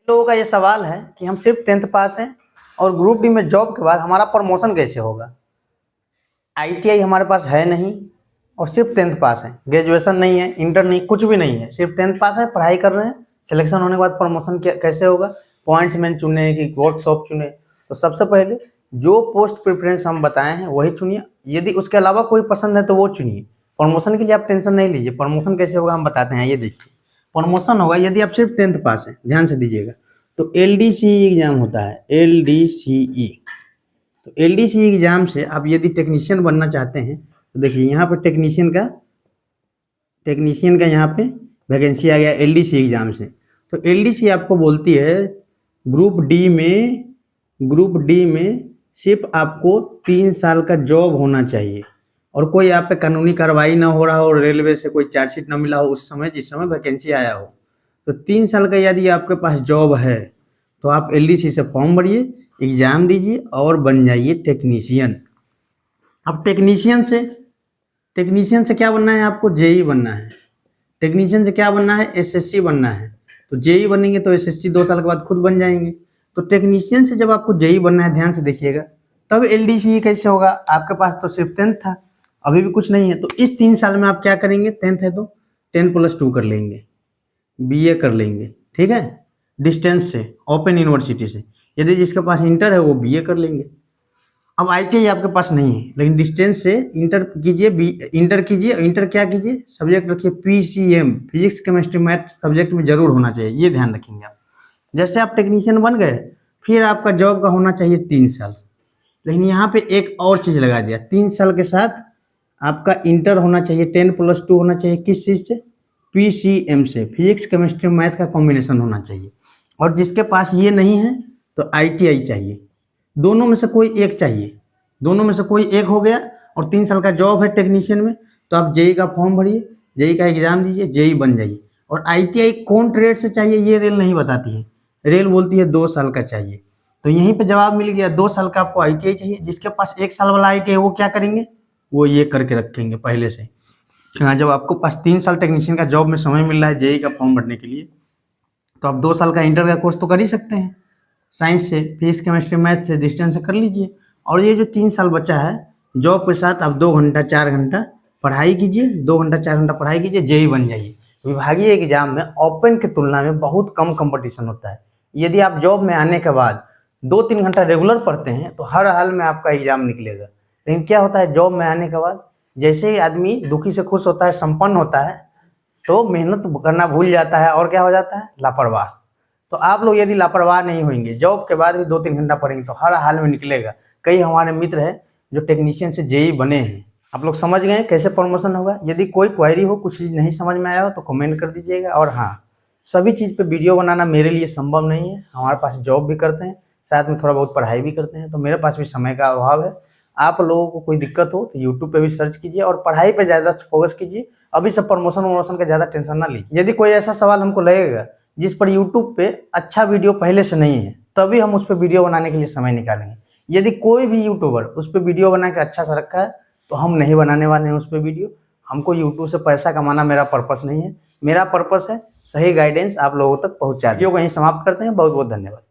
लोगों का ये सवाल है कि हम सिर्फ 10th पास हैं और ग्रुप डी में जॉब के बाद हमारा प्रमोशन कैसे होगा। आईटीआई हमारे पास है नहीं और सिर्फ 10th पास है, ग्रेजुएशन नहीं है, इंटर नहीं, कुछ भी नहीं है, सिर्फ 10th पास है, पढ़ाई कर रहे हैं। सिलेक्शन होने के बाद प्रमोशन कैसे होगा, पॉइंट्स में चुने कि वर्कशॉप चुने। तो सबसे पहले जो पोस्ट प्रेफरेंस हम बताए हैं वही चुनिए, यदि उसके अलावा कोई पसंद है तो वो चुनिए। प्रमोशन के लिए आप टेंशन नहीं लीजिए, प्रमोशन कैसे होगा हम बताते हैं। ये देखिए, प्रमोशन होगा यदि आप सिर्फ 10th पास है, ध्यान से दीजिएगा। तो एलडीसीई एग्जाम होता है, एलडीसीई। तो एलडीसीई एग्जाम से आप यदि टेक्नीशियन बनना चाहते हैं तो देखिए यहाँ पे टेक्नीशियन का यहाँ पे वैकेंसी आ गया एलडीसीई एग्जाम से। तो एलडीसीई आपको बोलती है ग्रुप डी में सिर्फ आपको 3 साल का जॉब होना चाहिए और कोई आप पे कानूनी कार्रवाई ना हो रहा हो, रेलवे से कोई चार्जशीट ना मिला हो उस समय जिस समय वैकेंसी आया हो। तो 3 साल का यदि आपके पास जॉब है तो आप एलडीसी से फॉर्म भरिए, एग्ज़ाम दीजिए और बन जाइए टेक्नीशियन। अब टेक्नीशियन से क्या बनना है आपको, जेई बनना है। टेक्नीशियन से क्या बनना है, एसएससी बनना है। तो जेई बनेंगे तो एसएससी 2 साल के बाद खुद बन जाएंगे। तो टेक्नीशियन से जब आपको जेई बनना है, ध्यान से देखिएगा, तब एलडीसी कैसे होगा। आपके पास तो सिर्फ 10th था, अभी भी कुछ नहीं है। तो इस 3 साल में आप क्या करेंगे, 10th है तो 10+2 कर लेंगे, बीए कर लेंगे, ठीक है, डिस्टेंस से, ओपन यूनिवर्सिटी से। यदि जिसके पास इंटर है वो बीए कर लेंगे। अब आईटीआई आपके पास नहीं है लेकिन डिस्टेंस से इंटर कीजिए, इंटर क्या कीजिए, सब्जेक्ट रखिए PCM, physics chemistry math subject में जरूर होना चाहिए, ये ध्यान रखेंगे आप। जैसे आप टेक्नीशियन बन गए, फिर आपका जॉब का होना चाहिए 3 साल। लेकिन यहाँ पे एक और चीज़ लगा दिया, 3 साल के साथ आपका इंटर होना चाहिए, 10+2 होना चाहिए। किस चीज़ से, पीसीएम से, फिजिक्स केमिस्ट्री मैथ का कॉम्बिनेशन होना चाहिए। और जिसके पास ये नहीं है तो आईटीआई चाहिए। दोनों में से कोई एक चाहिए, दोनों में से कोई एक हो गया और 3 साल का जॉब है टेक्नीशियन में, तो आप जेई का फॉर्म भरिए, जेई का एग्जाम दीजिए, जेई बन जाइए। और आईटीआई कौन ट्रेड से चाहिए ये रेल नहीं बताती है, रेल बोलती है 2 साल का चाहिए। तो यहीं पे जवाब मिल गया, 2 साल का आपको आईटीआई चाहिए। जिसके पास 1 साल वाला आईटीआई वो क्या करेंगे, वो ये करके रखेंगे पहले से। हाँ, जब आपको पास 3 साल टेक्नीशियन का जॉब में समय मिल रहा है जेई का फॉर्म भरने के लिए, तो आप 2 साल का इंटर का कोर्स तो कर ही सकते हैं, साइंस से, फिजिक्स केमिस्ट्री मैथ से, डिस्टेंस से कर लीजिए। और ये जो 3 साल बचा है जॉब के साथ, आप 2 घंटा 4 घंटा पढ़ाई कीजिए, 2 घंटा 4 घंटा पढ़ाई कीजिए, जेई बन जाइए। विभागीय एग्जाम में ओपन की तुलना में बहुत कम कंपटीशन होता है। यदि आप जॉब में आने के बाद 2-3 घंटा रेगुलर पढ़ते हैं तो हर हाल में आपका एग्जाम निकलेगा। लेकिन क्या होता है, जॉब में आने के बाद जैसे ही आदमी दुखी से खुश होता है, संपन्न होता है, तो मेहनत करना भूल जाता है और क्या हो जाता है, लापरवाह। तो आप लोग यदि लापरवाह नहीं होंगे, जॉब के बाद भी 2-3 घंटा पढ़ेंगे तो हर हाल में निकलेगा। कई हमारे मित्र हैं जो टेक्नीशियन से जेई बने हैं। आप लोग समझ गए कैसे प्रमोशन होगा। यदि कोई क्वेरी हो, कुछ चीज़ नहीं समझ में आया हो तो कमेंट कर दीजिएगा। और हाँ, सभी चीज़ पे वीडियो बनाना मेरे लिए संभव नहीं है, हमारे पास जॉब भी करते हैं, साथ में थोड़ा बहुत पढ़ाई भी करते हैं, तो मेरे पास भी समय का अभाव है। आप लोगों को कोई दिक्कत हो तो यूट्यूब पे भी सर्च कीजिए और पढ़ाई पे ज़्यादा फोकस कीजिए। अभी सब प्रमोशन का ज़्यादा टेंशन ना लीजिए। यदि कोई ऐसा सवाल हमको लगेगा जिस पर यूट्यूब पे अच्छा वीडियो पहले से नहीं है, तभी हम उस पर वीडियो बनाने के लिए समय निकालेंगे। यदि कोई भी यूट्यूबर उस पर वीडियो बना के अच्छा सा रखा है तो हम नहीं बनाने वाले हैं उस पर वीडियो। हमको यूट्यूब से पैसा कमाना मेरा पर्पस नहीं है, मेरा पर्पस है सही गाइडेंस आप लोगों तक पहुँचा। वीडियो को यहीं समाप्त करते हैं। बहुत बहुत धन्यवाद।